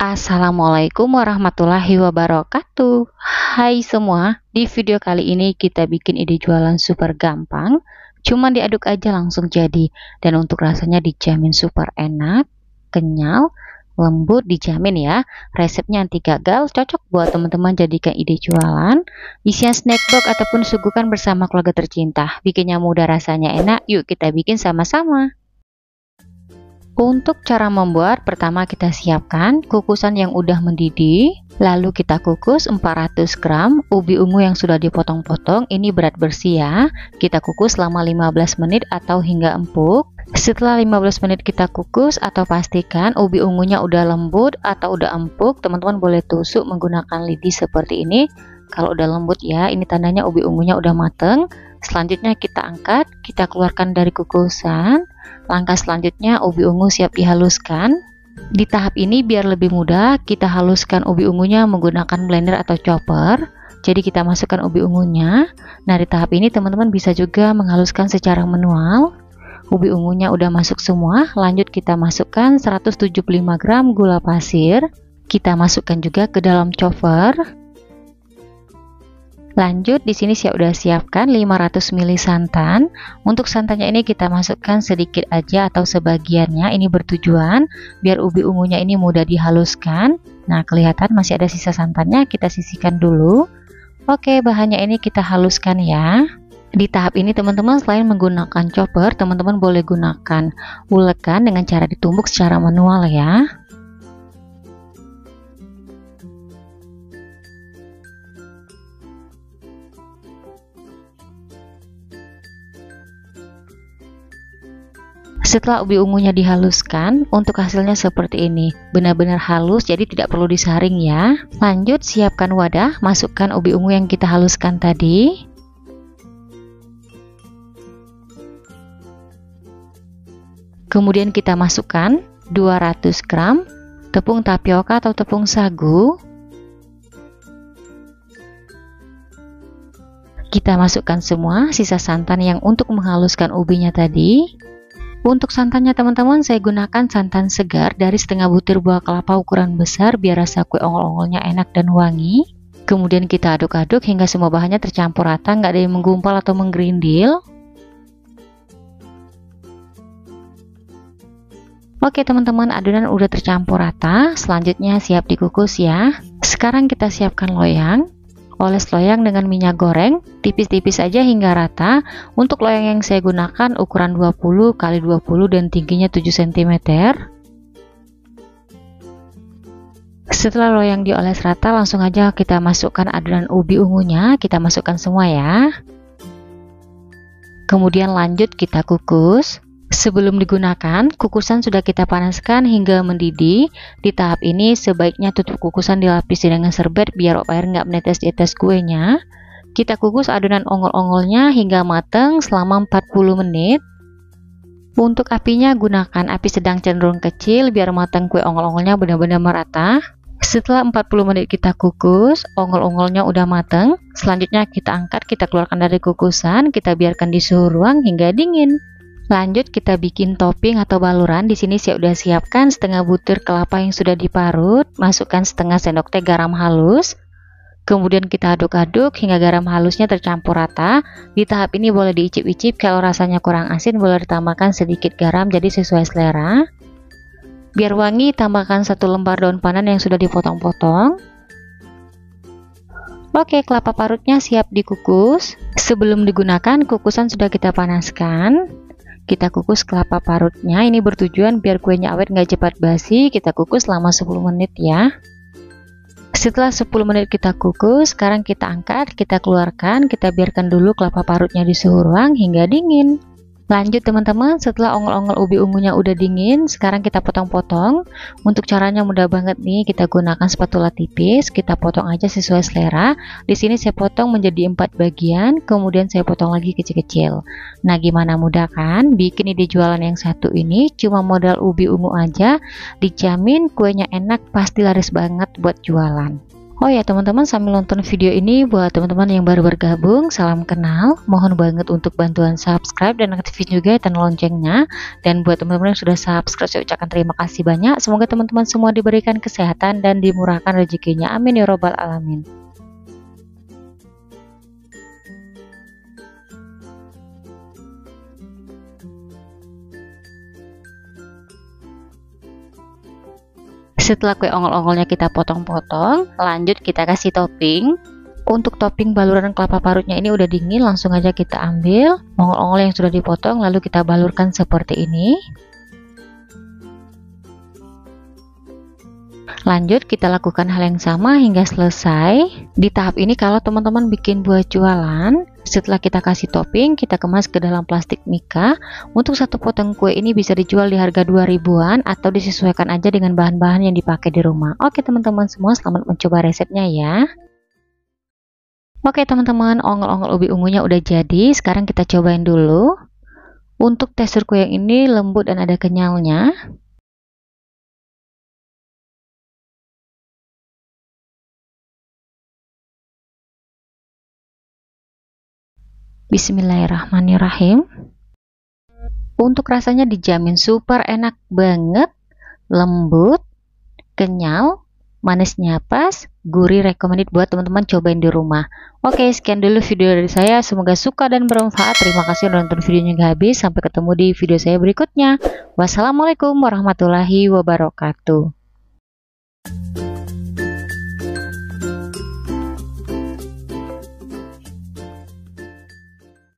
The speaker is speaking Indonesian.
Assalamualaikum warahmatullahi wabarakatuh. Hai semua, di video kali ini kita bikin ide jualan super gampang. Cuman diaduk aja langsung jadi. Dan untuk rasanya dijamin super enak, kenyal, lembut dijamin ya. Resepnya anti gagal, cocok buat teman-teman jadikan ide jualan. Isian snack box ataupun suguhan bersama keluarga tercinta. Bikinnya mudah, rasanya enak. Yuk kita bikin sama-sama. Untuk cara membuat, pertama kita siapkan kukusan yang udah mendidih, lalu kita kukus 400 gram ubi ungu yang sudah dipotong-potong. Ini berat bersih ya. Kita kukus selama 15 menit atau hingga empuk. Setelah 15 menit kita kukus atau pastikan ubi ungunya udah lembut atau udah empuk, teman-teman boleh tusuk menggunakan lidi seperti ini. Kalau udah lembut ya, ini tandanya ubi ungunya udah mateng. Selanjutnya kita angkat, kita keluarkan dari kukusan. Langkah selanjutnya ubi ungu siap dihaluskan. Di tahap ini biar lebih mudah, kita haluskan ubi ungunya menggunakan blender atau chopper. Jadi kita masukkan ubi ungunya. Nah, di tahap ini teman-teman bisa juga menghaluskan secara manual. Ubi ungunya udah masuk semua, lanjut kita masukkan 175 gram gula pasir. Kita masukkan juga ke dalam chopper. Lanjut di sini saya udah siapkan 500 ml santan. Untuk santannya ini kita masukkan sedikit aja atau sebagiannya. Ini bertujuan biar ubi ungunya ini mudah dihaluskan. Nah, kelihatan masih ada sisa santannya, kita sisihkan dulu. Oke, bahannya ini kita haluskan ya. Di tahap ini teman-teman selain menggunakan chopper, teman-teman boleh gunakan ulekan dengan cara ditumbuk secara manual ya. Setelah ubi ungunya dihaluskan, untuk hasilnya seperti ini. Benar-benar halus, jadi tidak perlu disaring ya. Lanjut siapkan wadah, masukkan ubi ungu yang kita haluskan tadi. Kemudian kita masukkan 200 gram tepung tapioka atau tepung sagu. Kita masukkan semua sisa santan yang untuk menghaluskan ubinya tadi. Untuk santannya teman-teman saya gunakan santan segar dari setengah butir buah kelapa ukuran besar biar rasa kue ongol-ongolnya enak dan wangi. Kemudian kita aduk-aduk hingga semua bahannya tercampur rata, nggak ada yang menggumpal atau menggerindil. Oke teman-teman, adonan udah tercampur rata, selanjutnya siap dikukus ya. Sekarang kita siapkan loyang. Oles loyang dengan minyak goreng tipis-tipis aja hingga rata. Untuk loyang yang saya gunakan ukuran 20 x 20 dan tingginya 7 cm. Setelah loyang dioles rata, langsung aja kita masukkan adonan ubi ungunya. Kita masukkan semua ya. Kemudian lanjut kita kukus. Sebelum digunakan, kukusan sudah kita panaskan hingga mendidih. Di tahap ini sebaiknya tutup kukusan dilapisi dengan serbet biar air nggak menetes di atas kuenya. Kita kukus adonan ongol-ongolnya hingga matang selama 40 menit. Untuk apinya gunakan api sedang cenderung kecil biar matang kue ongol-ongolnya benar-benar merata. Setelah 40 menit kita kukus, ongol-ongolnya udah matang. Selanjutnya kita angkat, kita keluarkan dari kukusan, kita biarkan di suhu ruang hingga dingin. Lanjut kita bikin topping atau baluran. Di sini saya udah siapkan setengah butir kelapa yang sudah diparut, masukkan setengah sendok teh garam halus. Kemudian kita aduk-aduk hingga garam halusnya tercampur rata. Di tahap ini boleh diicip-icip, kalau rasanya kurang asin boleh ditambahkan sedikit garam, jadi sesuai selera. Biar wangi, tambahkan 1 lembar daun pandan yang sudah dipotong-potong. Oke, kelapa parutnya siap dikukus. Sebelum digunakan, kukusan sudah kita panaskan. Kita kukus kelapa parutnya, ini bertujuan biar kuenya awet nggak cepat basi. Kita kukus selama 10 menit ya. Setelah 10 menit kita kukus, sekarang kita angkat, kita keluarkan, kita biarkan dulu kelapa parutnya di suhu ruang hingga dingin. Lanjut teman-teman, setelah ongol-ongol ubi ungunya udah dingin, sekarang kita potong-potong. Untuk caranya mudah banget nih, kita gunakan spatula tipis, kita potong aja sesuai selera. Di sini saya potong menjadi 4 bagian, kemudian saya potong lagi kecil-kecil. Nah, gimana mudah kan? Bikin ide jualan yang satu ini cuma modal ubi ungu aja, dijamin kuenya enak, pasti laris banget buat jualan. Oh ya teman-teman, sambil nonton video ini, buat teman-teman yang baru bergabung, salam kenal, mohon banget untuk bantuan subscribe dan aktifin juga tanda loncengnya. Dan buat teman-teman yang sudah subscribe, saya ucapkan terima kasih banyak. Semoga teman-teman semua diberikan kesehatan dan dimurahkan rezekinya, amin ya robbal alamin. Setelah kue ongol-ongolnya kita potong-potong, lanjut kita kasih topping. Untuk topping baluran kelapa parutnya ini udah dingin, langsung aja kita ambil ongol-ongol yang sudah dipotong, lalu kita balurkan seperti ini. Lanjut kita lakukan hal yang sama hingga selesai. Di tahap ini kalau teman-teman bikin buat jualan, setelah kita kasih topping, kita kemas ke dalam plastik mika. Untuk satu potong kue ini bisa dijual di harga 2000-an atau disesuaikan aja dengan bahan-bahan yang dipakai di rumah. Oke teman-teman semua, selamat mencoba resepnya ya. Oke teman-teman, ongol-ongol ubi ungunya udah jadi. Sekarang kita cobain dulu. Untuk tekstur kue yang ini lembut dan ada kenyalnya. Bismillahirrahmanirrahim. Untuk rasanya dijamin super enak banget, lembut, kenyal, manisnya pas, gurih, recommended buat teman-teman cobain di rumah. Oke, sekian dulu video dari saya, semoga suka dan bermanfaat. Terima kasih udah nonton videonya hingga habis. Sampai ketemu di video saya berikutnya. Wassalamualaikum warahmatullahi wabarakatuh.